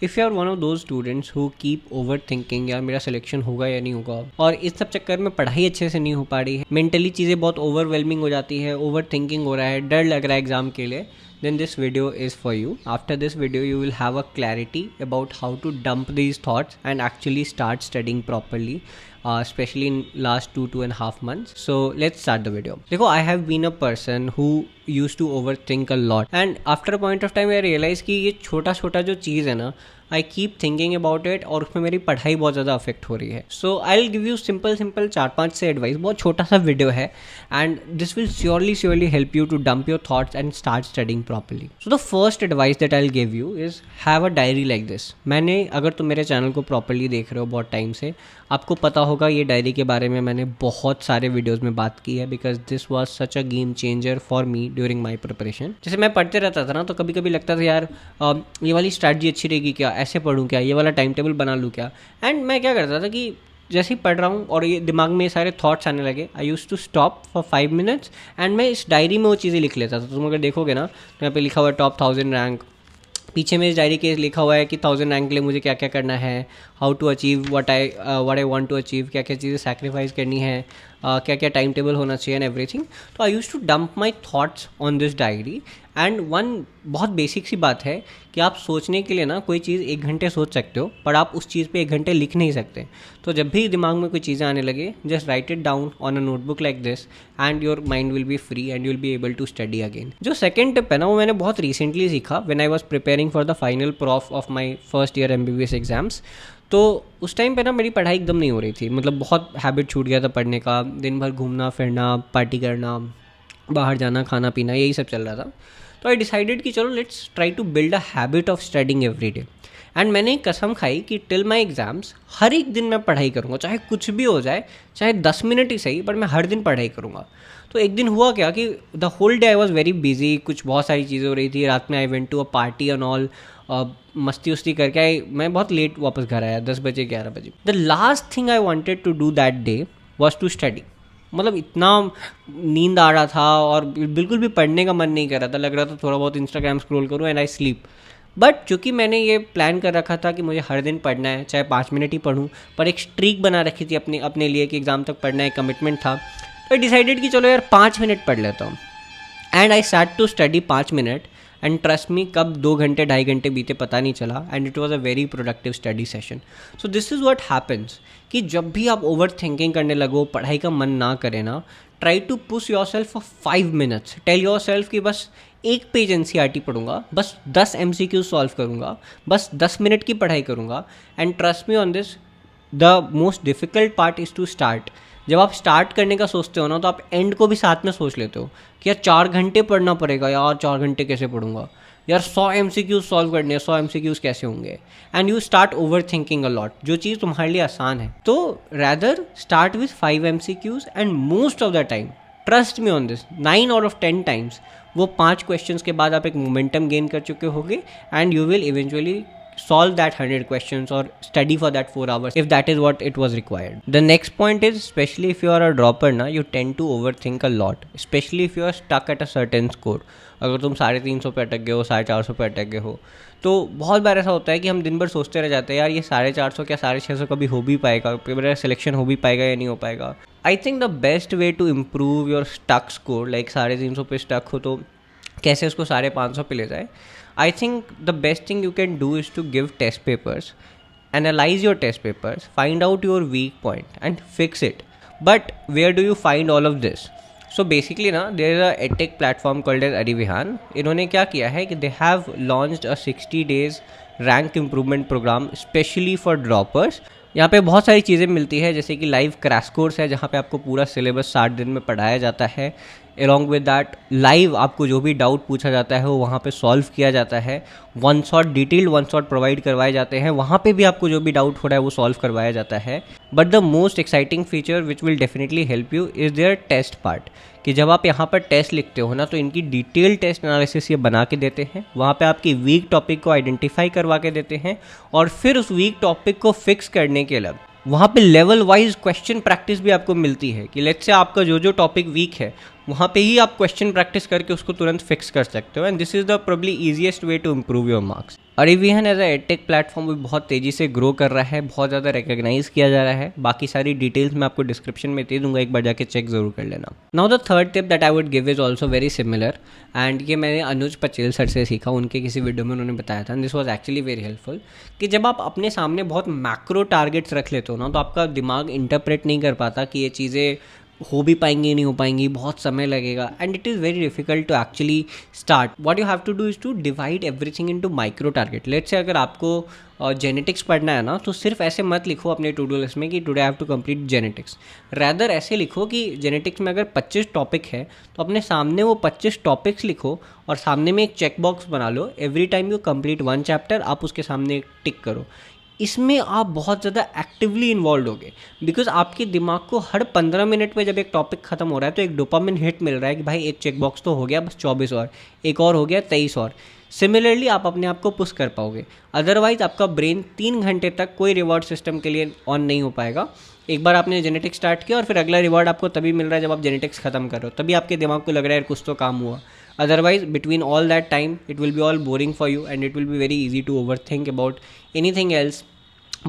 If you are one of those students who keep overthinking यार मेरा selection होगा या नहीं होगा, और इस सब चक्कर में पढ़ाई अच्छे से नहीं हो पा रही है, मेंटली चीज़ें बहुत ओवरवेलमिंग हो जाती है, ओवर थिंकिंग हो रहा है, डर लग रहा है एग्जाम के लिए, then this video is for you. After this video you will have a clarity about how to dump these thoughts and actually start studying properly, especially in last 2.5 months. So let's start the video. देखो, I have been a person who used to overthink a lot, and after a point of time I realized कि ये छोटा छोटा जो चीज़ है ना, I keep thinking about it, और उसमें मेरी पढ़ाई बहुत ज़्यादा अफेक्ट हो रही है. So I will give you simple 4-5 से एडवाइस. बहुत छोटा सा वीडियो है and this will surely help you to dump your thoughts and start studying properly. So the first advice that I will give you is have a diary like this. मैंने, अगर तुम मेरे channel को properly देख रहे हो बहुत time से, आपको पता होगा ये डायरी के बारे में मैंने बहुत सारे वीडियोज़ में बात की है, because this was such a game changer for me during my preparation. जैसे मैं पढ़ते रहता था ना, तो कभी कभी लगता था यार ये वाली स्ट्रैटेजी अच्छी रहेगी क्या, ऐसे पढ़ूँ क्या, ये वाला टाइम टेबल बना लूँ क्या. एंड मैं क्या करता था कि जैसे ही पढ़ रहा हूँ और ये दिमाग में सारे थॉट्स आने लगे, I used to stop for 5 minutes and मैं इस डायरी में वो चीज़ें लिख लेता था. तुम अगर देखोगे ना, तो यहाँ पे लिखा हुआ है टॉप 1000 रैंक, पीछे में इस डायरी के लिखा हुआ है कि 1000 रैंक के लिए मुझे क्या क्या करना है, how to achieve what I want to achieve, क्या क्या चीज़ें सैक्रिफाइस करनी है, क्या क्या टाइम टेबल होना चाहिए एंड एवरीथिंग. तो I used to dump my thoughts on this diary. And one बहुत बेसिक सी बात है कि आप सोचने के लिए ना कोई चीज़ 1 घंटे सोच सकते हो, पर आप उस चीज़ पे 1 घंटे लिख नहीं सकते. तो जब भी दिमाग में कोई चीज़ें आने लगे, just write it down on a notebook like this and your mind will be free and you will be able to study again. जो सेकंड टिप है ना, वो मैंने बहुत रिसेंटली सीखा when I was preparing for the final prof of my first year MBBS exams. तो उस time पे ना मेरी पढ़ाई एकदम नहीं हो रही थी, मतलब बहुत हैबिट छूट गया था पढ़ने का. दिन भर घूमना फिरना, पार्टी करना, बाहर जाना, खाना पीना, यही सब चल रहा था. तो आई डिसाइडेड कि चलो let's try to build a habit of studying every day. And मैंने एक कसम खाई कि टिल माई एग्जाम्स हर एक दिन मैं पढ़ाई करूँगा, चाहे कुछ भी हो जाए, चाहे 10 मिनट ही सही, पर मैं हर दिन पढ़ाई करूँगा. तो एक दिन हुआ क्या कि the whole day I was very busy, कुछ बहुत सारी चीज़ें हो रही थी. रात में I went to a party and all, मस्ती उस्ती करके मैं बहुत लेट वापस घर आया, 10 बजे 11 बजे. The last thing I wanted to do that day was to study. मतलब इतना नींद आ रहा था और बिल्कुल भी पढ़ने का मन नहीं कर रहा था. लग रहा था थोड़ा बहुत इंस्टाग्राम स्क्रॉल करूँ एंड आई स्लीप. बट चूँकि मैंने ये प्लान कर रखा था कि मुझे हर दिन पढ़ना है, चाहे 5 मिनट ही पढ़ूँ, पर एक स्ट्रीक बना रखी थी अपने लिए कि एग्ज़ाम तक पढ़ना है, कमिटमेंट था. तो आई डिसाइडेड कि चलो यार 5 मिनट पढ़ लेता हूँ. And I start to study 5 minute and trust me, कब 2 घंटे 2.5 घंटे बीते पता नहीं चला. And it was a very productive study session. So this is what happens कि जब भी आप ओवर थिंकिंग करने लगो, पढ़ाई का मन ना करे ना, try to push yourself for 5 minutes. Tell yourself कि बस 1 पेज NCERT पढ़ूंगा, बस 10 MCQ सॉल्व करूँगा, बस 10 मिनट की पढ़ाई करूँगा. And trust me on this, the most difficult part is to start. जब आप स्टार्ट करने का सोचते हो ना, तो आप एंड को भी साथ में सोच लेते हो कि यार 4 घंटे पढ़ना पड़ेगा, यार 4 घंटे कैसे पढ़ूंगा, यार 100 MCQ सॉल्व करने हैं, 100 MCQs कैसे होंगे. And you start over thinking a lot, जो चीज़ तुम्हारे लिए आसान है. तो rather start with 5 MCQs and most of the time, trust me on this, 9 out of 10 times वो 5 क्वेश्चंस के बाद आप एक मोमेंटम गेन कर चुके होगे and you will eventually solve that 100 questions or study for that 4 hours if that is what it was required. The next point is, especially if you are a dropper na, you tend to overthink a lot, especially if you are stuck at a certain score. अगर तुम 350 पे अटक गए हो, 450 पे अटक गए हो, तो बहुत बार ऐसा होता है कि हम दिन भर सोचते रह जाते हैं यार ये 450 क्या 650 कभी हो भी पाएगा, मेरा सिलेक्शन हो भी पाएगा या नहीं हो पाएगा. I think the best way to improve your stuck score, like 350 पे स्टक हो तो कैसे उसको 550 पे ले जाए. I think the best thing you can do is to give test papers, analyze your test papers, find out your weak point and fix it. But where do you find all of this? So basically ना, there is a edtech platform called as Arivihan. इन्होंने क्या किया है कि they have launched a 60 days rank improvement program specially for droppers. यहाँ पे बहुत सारी चीज़ें मिलती है, जैसे कि लाइव क्रैश कोर्स है जहाँ पे आपको पूरा सिलेबस 60 दिन में पढ़ाया जाता है. अलॉन्ग विद दैट लाइव आपको जो भी डाउट पूछा जाता है वो वहाँ पे सॉल्व किया जाता है. वन शॉट प्रोवाइड करवाए जाते हैं, वहाँ पे भी आपको जो भी डाउट हो रहा है वो सॉल्व करवाया जाता है. But the most exciting feature which will definitely help you is their test part, कि जब आप यहाँ पर टेस्ट लिखते हो ना, तो इनकी डिटेल टेस्ट एनालिसिस ये बना के देते हैं. वहाँ पे आपकी वीक टॉपिक को आइडेंटिफाई करवा के देते हैं और फिर उस वीक टॉपिक को फिक्स करने के लिए वहाँ पे लेवल वाइज क्वेश्चन प्रैक्टिस भी आपको मिलती है कि लेट्स से आपका जो टॉपिक वीक है वहाँ पे ही आप क्वेश्चन प्रैक्टिस करके उसको तुरंत फिक्स कर सकते हो. And this is the probably easiest way to improve your marks. और Evihan as a edtech platform भी बहुत तेज़ी से ग्रो कर रहा है, बहुत ज़्यादा रिकॉग्नाइज किया जा रहा है। बाकी सारी डिटेल्स मैं आपको डिस्क्रिप्शन में दे दूंगा, एक बार जाके चेक ज़रूर कर लेना। Now the third tip that I would give is also very similar, and ये मैंने अनुज पचेल सर से सीखा, उनके किसी वीडियो में उन्होंने बताया था, this was actually very helpful, कि जब आप अपने सामने बहुत मैक्रो टारगेट्स रख लेते हो ना, तो आपका दिमाग इंटरप्रेट नहीं कर पाता कि ये चीज़ें हो भी पाएंगी नहीं हो पाएंगी, बहुत समय लगेगा, and it is very difficult to actually start. What you have to do is to divide everything into micro target. Let's say अगर आपको जेनेटिक्स पढ़ना है ना, तो सिर्फ ऐसे मत लिखो अपने टू डू लिस्ट में कि today I have to complete genetics. Rather ऐसे लिखो कि जेनेटिक्स में अगर 25 टॉपिक है तो अपने सामने वो 25 टॉपिक्स लिखो और सामने में एक चेक बॉक्स बना लो। Every time you complete one chapter आप उसके सामने टिक करो। इसमें आप बहुत ज़्यादा एक्टिवली इन्वॉल्व होगे, बिकॉज आपके दिमाग को हर 15 मिनट में जब एक टॉपिक खत्म हो रहा है तो एक डोपामिन हिट मिल रहा है कि भाई एक चेक बॉक्स तो हो गया, बस 24 और, एक और हो गया 23 और। सिमिलरली आप अपने आप को पुश कर पाओगे, अदरवाइज आपका ब्रेन 3 घंटे तक कोई रिवॉर्ड सिस्टम के लिए ऑन नहीं हो पाएगा। एक बार आपने जेनेटिक्स स्टार्ट किया और फिर अगला रिवॉर्ड आपको तभी मिल रहा है जब आप जेनेटिक्स खत्म कर रहे हो, तभी आपके दिमाग को लग रहा है कुछ तो काम हुआ। Otherwise between all that time it will be all boring for you and it will be very easy to overthink about anything else.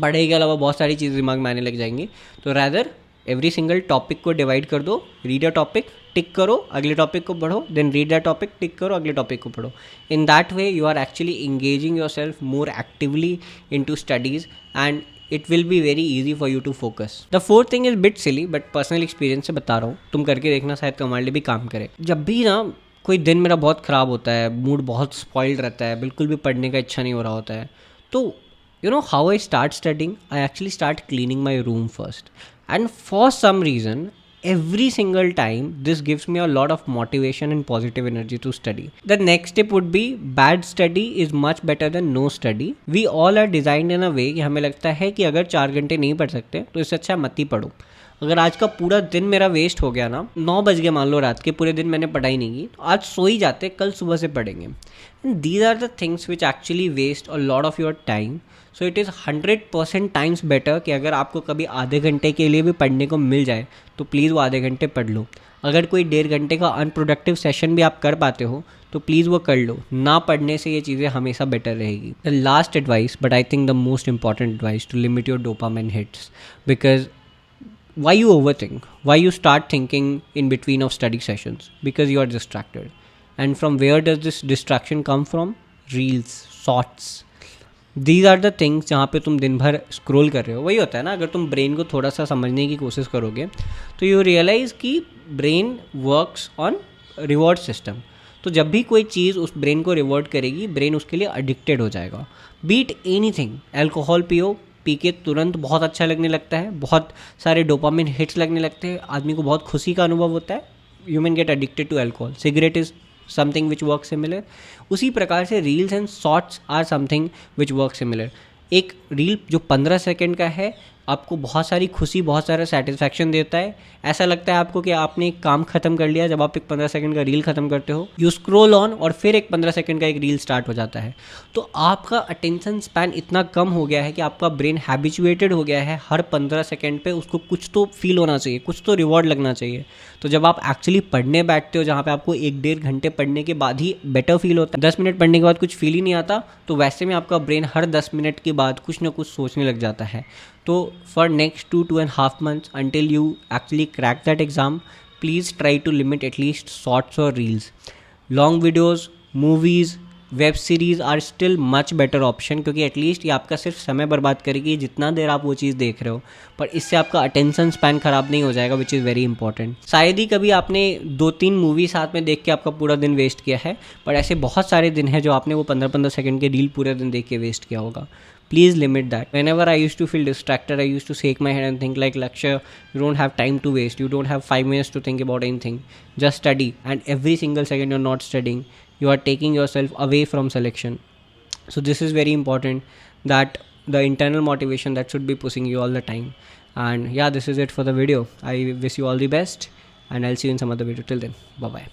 पढ़ाई के अलावा बहुत सारी चीज़ दिमाग में आने लग जाएंगी। तो रैदर एवरी सिंगल टॉपिक को डिवाइड कर दो, रीड अ टॉपिक, टिक करो, अगले टॉपिक को पढ़ो, then read that topic, tick करो, अगले टॉपिक को पढ़ो। In that way you are actually engaging yourself more actively into studies and it will be very easy for you to focus. The fourth thing is bit silly, but personal experience से बता रहा हूँ, तुम करके देखना, शायद तुम्हारे लिए भी काम करे। जब भी ना कोई दिन मेरा बहुत ख़राब होता है, मूड बहुत स्पॉइल्ड रहता है, बिल्कुल भी पढ़ने का इच्छा नहीं हो रहा होता है, तो you know how I start studying? I actually start cleaning my room first. And for some reason, every single time, this gives me a lot of motivation and positive energy to study. The next tip would be bad study is much better than no study. We all are designed in a way कि हमें लगता है कि अगर 4 घंटे नहीं पढ़ सकते तो इससे अच्छा मत ही पढ़ो। अगर आज का पूरा दिन मेरा वेस्ट हो गया ना, 9 बज गए मान लो रात के, पूरे दिन मैंने पढ़ाई नहीं की, तो आज सो ही जाते, कल सुबह से पढ़ेंगे। And these are the things which actually waste a lot of your time. So it is 100% times better कि अगर आपको कभी आधे घंटे के लिए भी पढ़ने को मिल जाए तो प्लीज़ वो आधे घंटे पढ़ लो। अगर कोई 1.5 घंटे का अनप्रोडक्टिव सेशन भी आप कर पाते हो तो प्लीज़ वो कर लो। ना पढ़ने से ये चीज़ें हमेशा बेटर रहेगी। The last advice, but I think the most important advice, to limit your dopamine hits, because why you overthink, why you start thinking in between of study sessions? Because you are distracted. And from where does this distraction come from? Reels, shorts. These are the things जहाँ पे तुम दिन भर scroll कर रहे हो। वही होता है ना, अगर तुम ब्रेन को थोड़ा सा समझने की कोशिश करोगे तो यू रियलाइज़ कि brain works on reward system. तो जब भी कोई चीज़ उस ब्रेन को रिवॉर्ड करेगी, ब्रेन उसके लिए एडिक्टेड हो जाएगा। बीट एनीथिंग, अल्कोहल पियो, पी के तुरंत बहुत अच्छा लगने लगता है, बहुत सारे डोपामिन हिट्स लगने लगते हैं, आदमी को बहुत खुशी का अनुभव होता है। Human get addicted to alcohol, cigarette is something which work similar. उसी प्रकार से reels and shorts are something which work similar. एक रील जो 15 सेकेंड का है आपको बहुत सारी खुशी, बहुत सारा सेटिस्फैक्शन देता है। ऐसा लगता है आपको कि आपने एक काम खत्म कर लिया जब आप एक 15 सेकंड का रील खत्म करते हो। यू स्क्रॉल ऑन और फिर एक 15 सेकंड का एक रील स्टार्ट हो जाता है। तो आपका अटेंशन स्पैन इतना कम हो गया है कि आपका ब्रेन हैबिचुएटेड हो गया है, हर 15 सेकंड पे उसको कुछ तो फील होना चाहिए, कुछ तो रिवॉर्ड लगना चाहिए। तो जब आप एक्चुअली पढ़ने बैठते हो, जहाँ पे आपको 1-1.5 घंटे पढ़ने के बाद ही बेटर फील होता है, 10 मिनट पढ़ने के बाद कुछ फील ही नहीं आता, तो वैसे में आपका ब्रेन हर 10 मिनट के बाद कुछ ना कुछ सोचने लग जाता है। तो for next 2.5 months until you actually crack that exam, please try to limit at least shorts or reels. Long videos, movies, web series are still much better option, क्योंकि एटलीस्ट ये आपका सिर्फ समय बर्बाद करेगी जितना देर आप वो चीज़ देख रहे हो, पर इससे आपका अटेंशन स्पैन ख़राब नहीं हो जाएगा, विच इज़ वेरी इंपॉर्टेंट। शायद ही कभी आपने 2-3 मूवी साथ में देख के आपका पूरा दिन वेस्ट किया है, पर ऐसे बहुत सारे दिन हैं जो आपने वो 15-15 सेकंड के रील पूरे दिन देख के वेस्ट किया होगा। Please limit that. Whenever I used to feel distracted, I used to shake my head and think like, Lakshya, you don't have time to waste. You don't have 5 minutes to think about anything. Just study. And every single second you're not studying, you are taking yourself away from selection. So this is very important, that the internal motivation that should be pushing you all the time. And yeah, this is it for the video. I wish you all the best and I'll see you in some other video. Till then, bye bye.